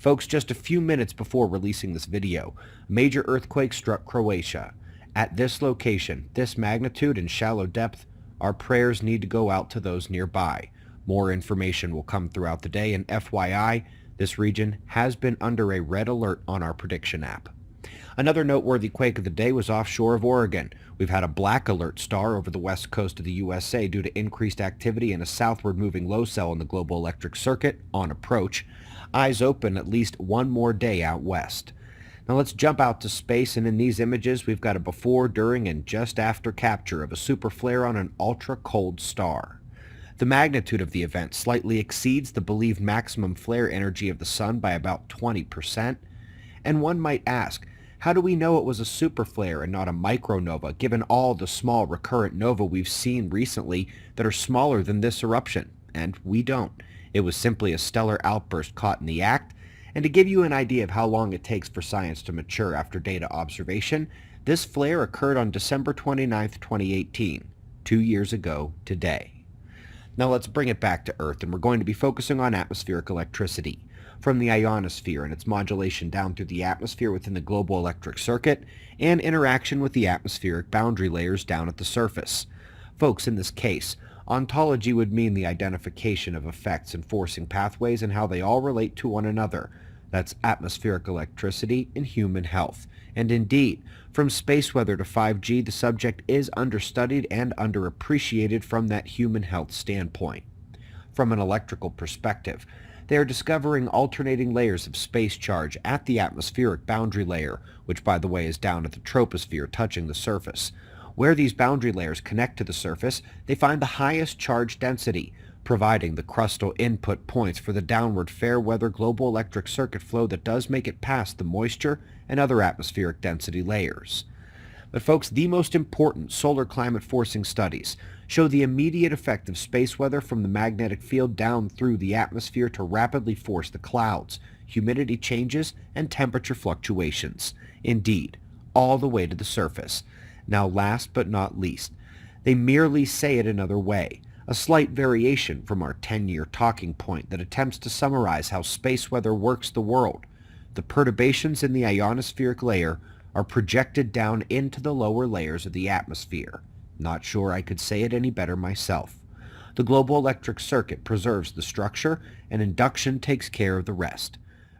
Folks, just a few minutes before releasing this video, a major earthquake struck Croatia. At this location, this magnitude and shallow depth, our prayers need to go out to those nearby. More information will come throughout the day, and FYI, this region has been under a red alert on our prediction app. Another noteworthy quake of the day was offshore of Oregon. We've had a black alert star over the west coast of the USA due to increased activity in a southward moving low cell in the global electric circuit on approach. Eyes open at least one more day out west. Now let's jump out to space, and in these images we've got a before, during, and just after capture of a super flare on an ultra-cold star. The magnitude of the event slightly exceeds the believed maximum flare energy of the sun by about 20%. And one might ask, how do we know it was a superflare and not a micronova, given all the small recurrent nova we've seen recently that are smaller than this eruption? And we don't. It was simply a stellar outburst caught in the act. And to give you an idea of how long it takes for science to mature after data observation, this flare occurred on December 29, 2018, 2 years ago today. Now let's bring it back to Earth, and we're going to be focusing on atmospheric electricity. From the ionosphere and its modulation down through the atmosphere within the global electric circuit, and interaction with the atmospheric boundary layers down at the surface. Folks, in this case, ontology would mean the identification of effects and forcing pathways and how they all relate to one another. That's atmospheric electricity and human health. And indeed, from space weather to 5G, the subject is understudied and underappreciated from that human health standpoint. From an electrical perspective, they are discovering alternating layers of space charge at the atmospheric boundary layer, which by the way is down at the troposphere touching the surface. Where these boundary layers connect to the surface, they find the highest charge density, providing the crustal input points for the downward fair weather global electric circuit flow that does make it past the moisture and other atmospheric density layers. But folks, the most important solar climate forcing studies show the immediate effect of space weather from the magnetic field down through the atmosphere to rapidly force the clouds, humidity changes, and temperature fluctuations. Indeed, all the way to the surface. Now last but not least, they merely say it another way, a slight variation from our 10-year talking point that attempts to summarize how space weather works the world. The perturbations in the ionospheric layer are projected down into the lower layers of the atmosphere. Not sure I could say it any better myself. The global electric circuit preserves the structure, and induction takes care of the rest.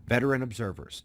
Veteran observers,